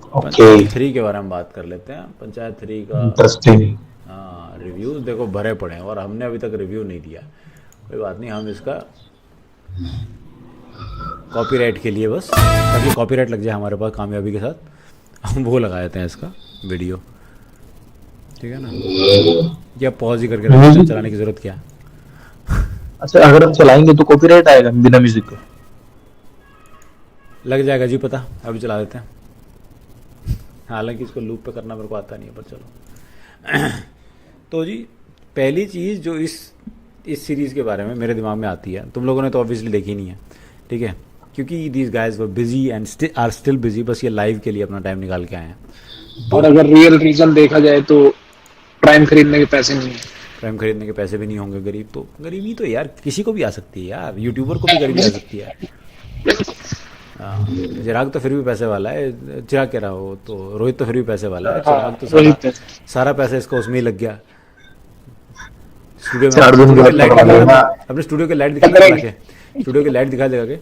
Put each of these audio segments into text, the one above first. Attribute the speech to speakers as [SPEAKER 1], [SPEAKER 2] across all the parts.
[SPEAKER 1] Okay.
[SPEAKER 2] Panchayat 3 के बारे में बात कर लेते हैं। पंचायत 3 का
[SPEAKER 1] इंटरेस्टिंग।
[SPEAKER 2] हाँ, रिव्यूज़ देखो भरे पड़े हैं और हमने अभी तक रिव्यू नहीं दिया। कोई बात नहीं, हम इसका कॉपीराइट के लिए बस, ताकि कॉपीराइट लग जाए हमारे पास कामयाबी के साथ, हम वो लगा देते हैं इसका वीडियो। ठीक है ना? या पॉज ही करके रख देते हैं,
[SPEAKER 1] म्यूजिक।
[SPEAKER 2] चलाने की ज़रूरत क्या है।
[SPEAKER 1] अच्छा, अगर हम चलाएंगे तो कॉपीराइट आएगा बिना म्यूजिक के?
[SPEAKER 2] लग जाएगा जी पता, अभी चला देते हैं। हालांकि इसको लूप पे करना मेरे को आता नहीं है, पर चलो। तो जी, पहली चीज़ जो इस सीरीज़ के बारे में मेरे दिमाग में आती है, तुम लोगों ने तो ऑब्वियसली देखी नहीं है, ठीक है, क्योंकि these guys were busy and are still busy, बस ये लाइव के लिए अपना टाइम निकाल के आए हैं।
[SPEAKER 3] और
[SPEAKER 2] तो
[SPEAKER 3] अगर रियल रीजन देखा जाए तो प्राइम खरीदने के पैसे नहीं है।
[SPEAKER 2] प्राइम खरीदने के पैसे भी नहीं होंगे, गरीब तो गरीबी तो यार किसी को भी आ सकती है यार, यूट्यूबर को भी गरीबी आ सकती है। हाँ, चिराग तो फिर भी पैसे वाला है, चिराग कह रहा हो तो रोहित तो फिर भी पैसे वाला है, चिराग
[SPEAKER 3] हाँ
[SPEAKER 2] तो
[SPEAKER 3] वही
[SPEAKER 2] सारा
[SPEAKER 3] तो।
[SPEAKER 2] सारा पैसा इसका उसमें ही लग गया। स्टूडियो में अपने
[SPEAKER 1] 4 दिन
[SPEAKER 2] स्टूडियो की
[SPEAKER 1] बाद
[SPEAKER 2] लाइट
[SPEAKER 1] पकड़ा
[SPEAKER 2] दिखा दे,
[SPEAKER 1] लेना।
[SPEAKER 2] अपने स्टूडियो की लाइट दिखा दे चला के, स्टूडियो की लाइट दिखा देगा के।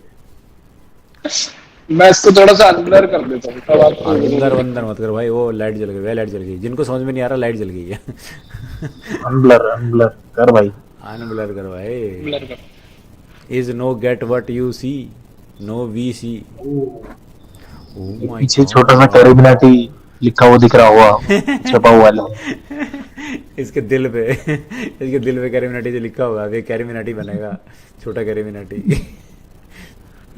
[SPEAKER 3] मैं इसको थोड़ा सा अनब्लर कर देता हूँ तब आपको
[SPEAKER 2] अंदर
[SPEAKER 3] वीडियो
[SPEAKER 2] वंदर मत कर भाई, वो लाइट जल गई, वह लाइट जल गई, जिनको समझ में नहीं आ रहा लाइट जल गई है।
[SPEAKER 1] अनब्लर अनब्लर कर भाई।
[SPEAKER 2] आन ब्लर कर भाई।
[SPEAKER 3] ब्लर कर।
[SPEAKER 2] Is no get what you see, no we see. Oh
[SPEAKER 1] एक
[SPEAKER 2] माय
[SPEAKER 1] पीछे छोटा सा
[SPEAKER 2] गॉड।
[SPEAKER 1] कैरिबिनाटी लिखा हुआ दिख रहा होगा, छपा हुआ है।
[SPEAKER 2] इसके दिल पे इसके दिल पे कैरिमिनाटी जो लिखा होगा, ये कैरिमिनाटी बनेगा, छोटा कैरिमिनाटी।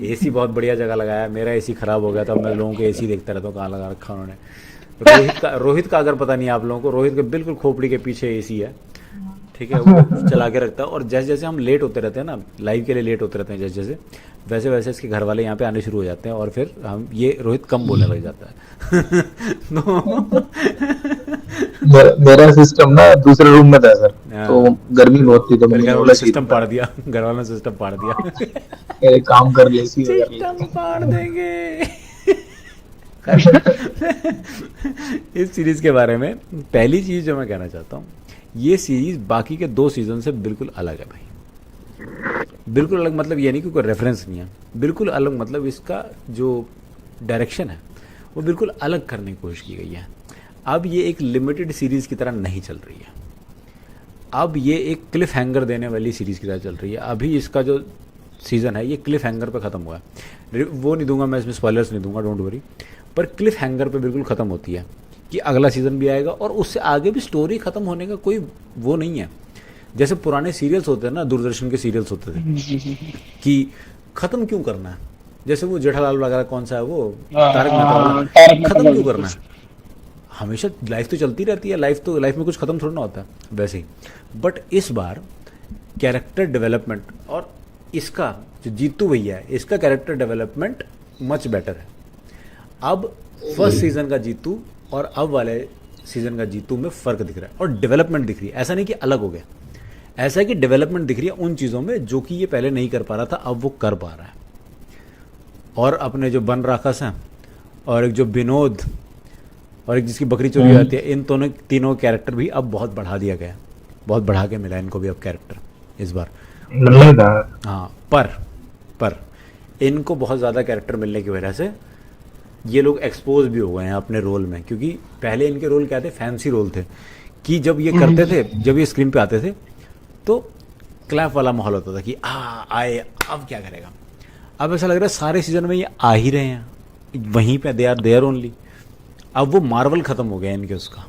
[SPEAKER 2] एसी बहुत बढ़िया जगह लगाया है, मेरा एसी खराब हो गया था, मैं लोगों के एसी देखता रहता हूँ कहाँ लगा रखा उन्होंने। रोहित का अगर पता नहीं आप लोगों को, रोहित के बिल्कुल खोपड़ी के पीछे एसी है, ठीक है, वो चला के रखता है। और जैसे जैसे हम लेट होते रहते हैं ना, लाइव के लिए लेट होते रहते हैं जैसे जैसे, वैसे वैसे इसके घर वाले यहाँ पे आने शुरू हो जाते हैं, और फिर हम ये रोहित कम बोलने लग जाता है। तो
[SPEAKER 1] मेरा सिस्टम ना दूसरे रूम में था सर, तो
[SPEAKER 2] हाँ,
[SPEAKER 1] गर्मी बहुत थी तो
[SPEAKER 2] फिर
[SPEAKER 1] मैंने
[SPEAKER 2] घर वालों
[SPEAKER 1] बोला
[SPEAKER 2] ने
[SPEAKER 1] कि
[SPEAKER 2] सिस्टम पाड़ दिया, घर वालों ने सिस्टम पाड़ दिया।
[SPEAKER 1] एक काम कर ले, सी कर
[SPEAKER 2] सिस्टम
[SPEAKER 1] ले।
[SPEAKER 2] पाड़ देंगे। इस सीरीज के बारे में पहली चीज जो मैं कहना चाहता हूँ, ये सीरीज बाकी के 2 सीजन से बिल्कुल अलग है भाई। बिल्कुल अलग मतलब ये नहीं कि कोई रेफरेंस नहीं है, बिल्कुल अलग मतलब इसका जो डायरेक्शन है वो बिल्कुल अलग करने की कोशिश की गई है। अब ये एक लिमिटेड सीरीज की तरह नहीं चल रही है, अब ये एक क्लिफ हैंगर देने वाली सीरीज की तरह चल रही है। अभी इसका जो सीज़न है ये क्लिफ हैंगर पे ख़त्म हुआ है, वो नहीं दूंगा मैं इसमें, स्पॉयलर्स नहीं दूंगा, डोंट वरी, पर क्लिफ हैंगर पे बिल्कुल ख़त्म होती है कि अगला सीज़न भी आएगा और उससे आगे भी स्टोरी ख़त्म होने का कोई वो नहीं है। जैसे पुराने सीरियल्स होते हैं ना, दूरदर्शन के सीरियल्स होते थे कि ख़त्म क्यों करना है, जैसे वो जेठालाल वगैरह, कौन सा है वो, तारक मेहता वाला,
[SPEAKER 3] तारक
[SPEAKER 2] ख़त्म क्यों
[SPEAKER 3] मेहता
[SPEAKER 2] करना है, हमेशा लाइफ तो चलती रहती है, लाइफ में कुछ ख़त्म थोड़ा ना होता है वैसे ही। बट इस बार कैरेक्टर डेवलपमेंट और इसका जो जीतू भैया है, इसका कैरेक्टर डेवलपमेंट मच बेटर है। अब फर्स्ट सीजन का जीतू और अब वाले सीजन का जीतू में फ़र्क दिख रहा है, और डेवलपमेंट दिख रही है, ऐसा नहीं कि अलग हो गया, ऐसा है कि डेवलपमेंट दिख रही है उन चीज़ों में जो कि ये पहले नहीं कर पा रहा था, अब वो कर पा रहा है। और अपने जो बन राक्षस हैं, और एक जो विनोद, और एक जिसकी बकरी चोरी हो जाती है, इन दोनों तीनों कैरेक्टर भी अब बहुत बढ़ा दिया गया है, बहुत बढ़ा के मिला इनको भी अब कैरेक्टर इस बार। हाँ, पर इनको बहुत ज़्यादा कैरेक्टर मिलने की वजह से ये लोग एक्सपोज भी हो गए हैं अपने रोल में, क्योंकि पहले इनके रोल क्या थे, फैंसी रोल थे, कि जब ये करते थे, जब ये स्क्रीन पे आते थे तो क्लैप वाला माहौल होता था कि आए, अब क्या करेगा। अब ऐसा लग रहा है सारे सीजन में ये आ ही रहे हैं, वहीं पे दे आर देयर ओनली। अब वो मार्वल ख़त्म हो गया इनके उसका,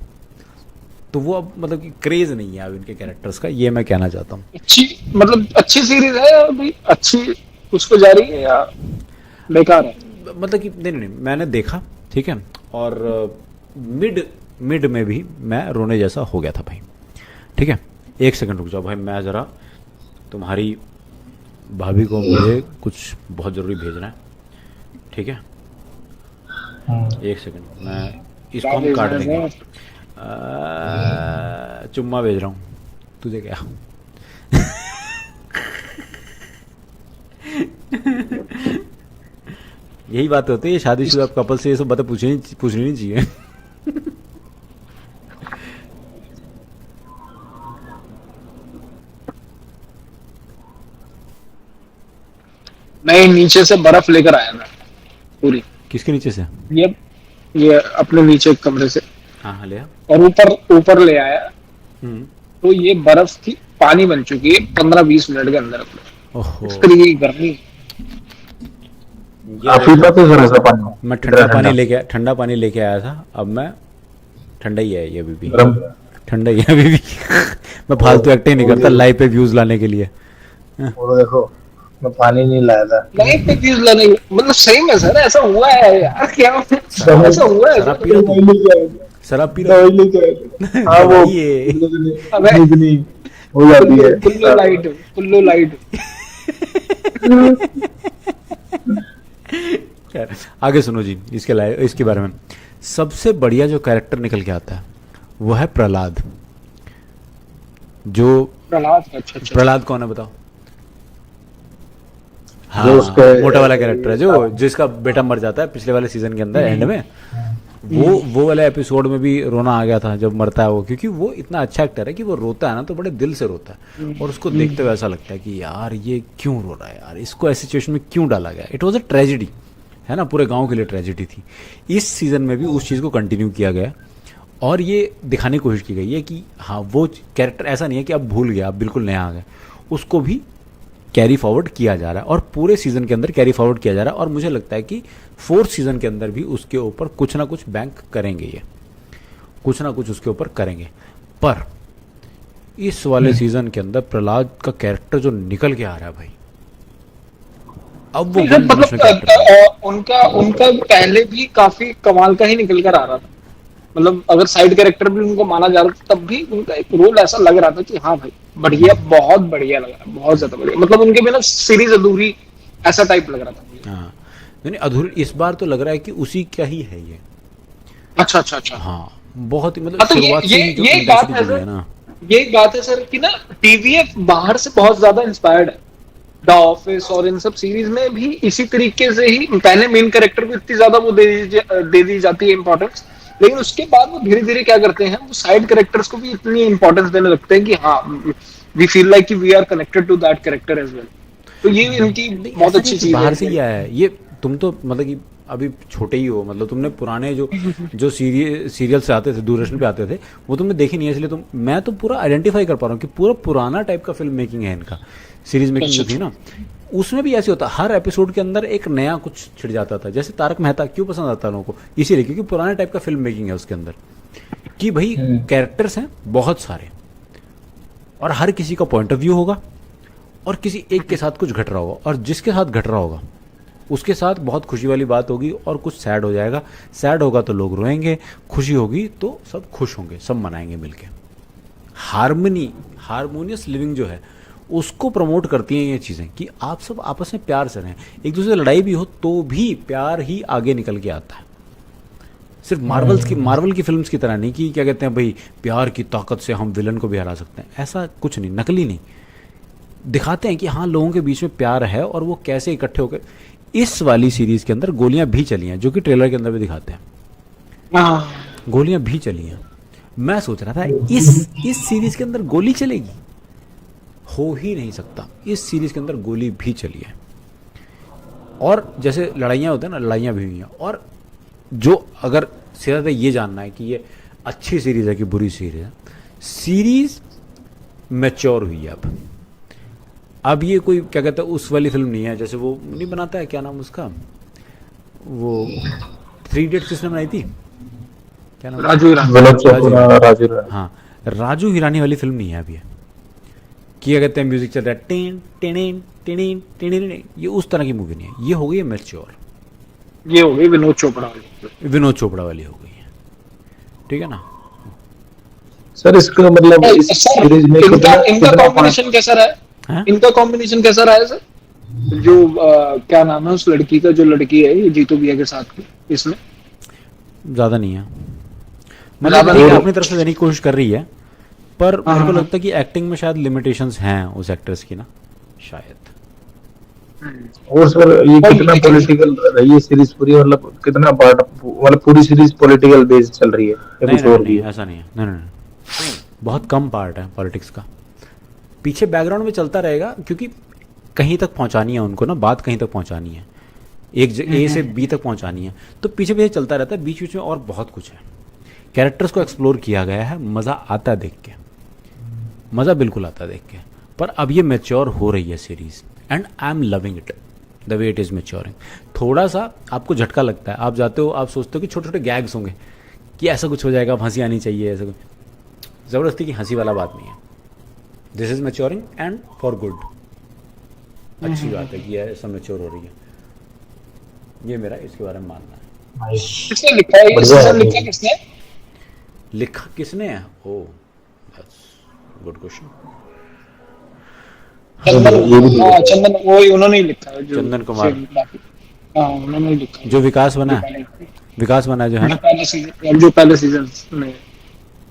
[SPEAKER 2] तो वो अब मतलब कि क्रेज़ नहीं है अब इनके कैरेक्टर्स का, ये मैं कहना चाहता हूँ।
[SPEAKER 3] अच्छी, मतलब अच्छी सीरीज है या भाई अच्छी कुछ पे जा रही है या बेकार है?
[SPEAKER 2] मतलब कि नहीं नहीं नहीं, मैंने देखा, ठीक है, और मिड मिड में भी मैं रोने जैसा हो गया था भाई। ठीक है, एक सेकंड रुक जाओ भाई, मैं ज़रा तुम्हारी भाभी को मुझे कुछ बहुत ज़रूरी भेजना है, ठीक है, एक सेकंड, मैं इसको हम काट देंगे। चुम्मा भेज रहा हूँ, तुझे क्या। यही बात होती है शादीशुदा कपल से, ये सब बातें पूछनी नहीं चाहिए।
[SPEAKER 3] नहीं, नीचे से बर्फ लेकर आया था पूरी।
[SPEAKER 2] किसके नीचे से?
[SPEAKER 3] ये ये अपने नीचे एक कमरे से,
[SPEAKER 2] हाँ हाँ लिया।
[SPEAKER 3] और ऊपर ऊपर ले आया,
[SPEAKER 2] हम्म।
[SPEAKER 3] तो ये बर्फ थी, पानी बन चुकी है 15-20 मिनट के अंदर अपने।
[SPEAKER 2] ओहो।
[SPEAKER 3] इस तरीके की गर्मी।
[SPEAKER 2] ये
[SPEAKER 1] आप पीता तो सर ऐसा पानी?
[SPEAKER 2] मैं ठंडा पानी लेके आया था, अब मैं ठंडा ही है ये अभी भी,
[SPEAKER 1] गरम?
[SPEAKER 2] ठंडा ही है अभी भी। मैं फालतू एक्टिंग नहीं करता लाइव पे व्यूज लाने के लिए।
[SPEAKER 1] वो देखो, मैं पानी नहीं लाया था।
[SPEAKER 3] लाइफ पे चीज लाने, मतलब सही में सर ऐसा हुआ है यार, क्या ऐसा हुआ है
[SPEAKER 2] शराब
[SPEAKER 3] सर?
[SPEAKER 2] पी रहा तू? शराब पी रहा तू?
[SPEAKER 1] हाँ वो
[SPEAKER 2] ये
[SPEAKER 3] अबे
[SPEAKER 1] इतनी हो जाती है।
[SPEAKER 3] कुल्लू लाइट।
[SPEAKER 2] खैर, आगे सुनो जी, इसके बारे में सबसे बढ़िया जो कैरेक्टर निकल के आता है वो है प्रहलाद। जो
[SPEAKER 3] प्रहलाद, अच्छा।
[SPEAKER 2] प्रहलाद कौन है बताओ? हाँ,
[SPEAKER 1] जो उसके-
[SPEAKER 2] मोटा वाला कैरेक्टर है जो जिसका बेटा मर जाता है पिछले वाले सीजन के अंदर एंड में। वो वाले एपिसोड में भी रोना आ गया था जब मरता है वो, क्योंकि वो इतना अच्छा एक्टर है कि वो रोता है ना तो बड़े दिल से रोता है, और उसको देखते हुए ऐसा लगता है कि यार ये क्यों रो रहा है, यार इसको ऐसी सिचुएशन में क्यों डाला गया। इट वॉज अ ट्रेजिडी, है ना, पूरे गांव के लिए ट्रेजिडी थी। इस सीजन में भी उस चीज़ को कंटिन्यू किया गया और ये दिखाने की कोशिश की गई है कि हाँ वो कैरेक्टर ऐसा नहीं है कि अब भूल गया, अब बिल्कुल नया आ गया, उसको भी कैरी फॉरवर्ड किया जा रहा है और पूरे सीजन के अंदर कैरी फॉरवर्ड किया जा रहा है। और मुझे लगता है कि 4th सीजन के अंदर भी उसके ऊपर कुछ ना कुछ बैंक करेंगे, ये कुछ ना कुछ उसके ऊपर करेंगे। पर इस वाले सीजन के अंदर प्रहलाद का कैरेक्टर जो निकल के आ रहा है भाई, अब वो
[SPEAKER 3] मतलब उनका उनका पहले भी काफी कमाल का ही निकल कर आ रहा था। मतलब अगर साइड कैरेक्टर भी उनको माना जा रहा था, तब भी उनका एक रोल ऐसा लग रहा था कि हाँ भाई बढ़िया, बहुत बढ़िया लग रहा है, बहुत ज्यादा बढ़िया। मतलब उनके बिना सीरीज अधूरी, ऐसा टाइप लग रहा था मुझे।
[SPEAKER 2] हाँ नहीं अधूरी, इस बार तो लग रहा है कि उसी का ही है ये।
[SPEAKER 3] अच्छा।
[SPEAKER 2] हाँ बहुत ही, मतलब
[SPEAKER 3] हाँ, तो
[SPEAKER 2] शुरुआत से ही जो
[SPEAKER 3] ये एक बात
[SPEAKER 2] intensity
[SPEAKER 3] है
[SPEAKER 2] बनी
[SPEAKER 3] सर,
[SPEAKER 2] ना।
[SPEAKER 3] ये एक बात है सर कि ना टीवीएफ बाहर से बहुत ज्यादा इंस्पायर्ड है। द ऑफिस और इन सब सीरीज में भी इसी तरीके से ही पहले मेन कैरेक्टर को इतनी ज्यादा वो दे दी जाती है इंपॉर्टेंस, लेकिन उसके बाद वो धीरे धीरे क्या करते हैं, वो साइड कैरेक्टर्स को भी इतनी इंपॉर्टेंस देने लगते हैं कि हाँ वी फील लाइक कि we are connected to that character as well. तो ये इनकी
[SPEAKER 2] नहीं,
[SPEAKER 3] बहुत
[SPEAKER 2] ऐसा
[SPEAKER 3] अच्छी
[SPEAKER 2] नहीं कि
[SPEAKER 3] चीज
[SPEAKER 2] बाहर
[SPEAKER 3] है।
[SPEAKER 2] से ही आया है ये। तुम तो मतलब कि अभी छोटे ही हो, मतलब तुमने पुराने जो सीरियल से आते थे, दूरदर्शन पे आते थे, वो तुमने देखे नहीं है, इसलिए मैं तो पूरा आइडेंटिफाई कर पा रहा हूँ कि पूरा पुराना टाइप का फिल्म मेकिंग है इनका। सीरीज मेकिंग जो थी ना, उसमें भी ऐसे होता, हर एपिसोड के अंदर एक नया कुछ छिड़ जाता था। जैसे तारक मेहता क्यों पसंद आता है लोगों को, इसीलिए क्योंकि पुराने टाइप का फिल्म मेकिंग है उसके अंदर, कि भाई कैरेक्टर्स हैं बहुत सारे और हर किसी का पॉइंट ऑफ व्यू होगा और किसी एक के साथ कुछ घट रहा होगा, और जिसके साथ घट रहा होगा उसके साथ बहुत खुशी वाली बात होगी और कुछ सैड हो जाएगा। सैड होगा तो लोग रोएंगे, खुशी होगी तो सब खुश होंगे, सब मनाएंगे मिलके। हारमोनियस लिविंग जो है उसको प्रमोट करती हैं ये चीज़ें, कि आप सब आपस में प्यार से रहें, एक दूसरे से लड़ाई भी हो तो भी प्यार ही आगे निकल के आता है। सिर्फ मार्वल की फिल्म्स की तरह नहीं कि क्या कहते हैं भाई प्यार की ताकत से हम विलन को भी हरा सकते हैं, ऐसा कुछ नहीं, नकली नहीं। दिखाते हैं कि हाँ लोगों के बीच में प्यार है और वो कैसे इकट्ठे होकर। इस वाली सीरीज के अंदर गोलियां भी चली हैं, जो कि ट्रेलर के अंदर भी दिखाते हैं, गोलियां भी चली हैं। मैं सोच रहा था इस सीरीज के अंदर गोली चलेगी, हो ही नहीं सकता। इस सीरीज के अंदर गोली भी चली है, और जैसे लड़ाइयाँ होती हैं ना, लड़ाइयाँ भी हुई हैं। और जो अगर सीधा ये जानना है कि ये अच्छी सीरीज है कि बुरी सीरीज है, सीरीज मैच्योर हुई है अब ये कोई क्या कहते हैं उस वाली फिल्म नहीं है, जैसे वो नहीं बनाता है, क्या नाम उसका, वो 3 इडियट्स किसने बनाई थी, क्या नाम?
[SPEAKER 3] राजू
[SPEAKER 2] हाँ, राजू हिरानी वाली फिल्म नहीं है अभी, क्या कहते हैं म्यूजिक चल रहा है टेन टेन टेन टेन, ये उस तरह की मूवी नहीं है, ये हो गई है मैच्योर।
[SPEAKER 3] ये हो गई विनोद चोपड़ा वाली हो गई है, ठीक है ना
[SPEAKER 1] सर? इसका मतलब इस सीरीज में
[SPEAKER 3] इनका कॉम्बिनेशन कैसा रहा है? इनका कॉम्बिनेशन कैसा रहा है सर? जो क्या नाम है उस लड़की का, जो लड़की है ये जीतू भैया के साथ की, इसमें
[SPEAKER 2] ज्यादा नहीं है, मतलब अपनी तरफ से देने की कोशिश कर रही है, पर मेरे को लगता है कि एक्टिंग में शायद लिमिटेशंस हैं उस एक्ट्रेस की ना, शायद।
[SPEAKER 1] और सर ये कितना पॉलिटिकल रही है सीरीज पूरी, मतलब कितना पार्ट, मतलब पूरी सीरीज पॉलिटिकल बेस्ड चल रही है?
[SPEAKER 2] नहीं, ऐसा नहीं है, नहीं, बहुत कम पार्ट है पॉलिटिक्स का, पीछे बैकग्राउंड में चलता रहेगा, क्योंकि कहीं तक पहुंचानी है उनको ना, बात कहीं तक पहुंचानी है। ए से बी तक पहुंचानी है, तो पीछे पीछे चलता रहता है, बीच बीच में और बहुत कुछ है। कैरेक्टर्स को एक्सप्लोर किया गया है, मज़ा आता है देख के, मज़ा बिल्कुल आता है देख के। पर अब ये मैच्योर हो रही है series, and I am loving it the way it is maturing. थोड़ा सा आपको झटका लगता है, आप जाते हो, आप सोचते हो कि छोटे छोटे गैग्स होंगे कि ऐसा कुछ हो जाएगा, अब हंसी आनी चाहिए, ऐसा कुछ ज़बरदस्ती की हंसी वाला बात नहीं है। This is maturing and for good. अच्छी बात है कि यह सब मैच्योर हो रही है, ये मेरा इसके बारे में मानना है।
[SPEAKER 3] किसने लिखा है ये सीजन, लिखा किसने?
[SPEAKER 2] लिखा किसने है? Oh that's good question.
[SPEAKER 3] Chandan, हाँ चंदन, वही उन्होंने ही लिखा है, जो
[SPEAKER 2] चंदन कुमार।
[SPEAKER 3] हाँ उन्होंने ही लिखा है,
[SPEAKER 2] जो विकास बना है, विकास बना है जो है ना,
[SPEAKER 3] जो पहले सीजन में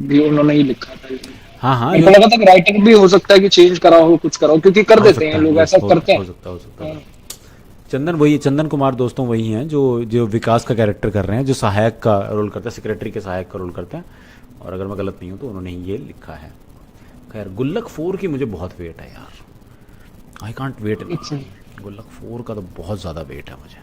[SPEAKER 3] भी उन्होंने ही लिखा था।
[SPEAKER 2] हाँ हाँ,
[SPEAKER 3] मेरे को लगा था कि राइटिंग भी हो सकता है कि चेंज करा हो, कुछ करा हो, क्योंकि कर
[SPEAKER 2] हो
[SPEAKER 3] देते
[SPEAKER 2] सकता
[SPEAKER 3] हैं
[SPEAKER 2] है,
[SPEAKER 3] लोग,
[SPEAKER 2] yes,
[SPEAKER 3] ऐसा करते
[SPEAKER 2] हो
[SPEAKER 3] हैं।
[SPEAKER 2] सकता है, हो सकता है। चंदन वही, चंदन कुमार दोस्तों वही हैं जो जो विकास का कैरेक्टर कर रहे हैं, जो सहायक का रोल करता है, सेक्रेटरी के सहायक का रोल करते हैं, और अगर मैं गलत नहीं हूँ तो उन्होंने ही ये लिखा है। खैर गुल्लक 4 की मुझे बहुत वेट है यार, आई कांट वेट। गुल्लक 4 का तो बहुत ज़्यादा वेट है मुझे।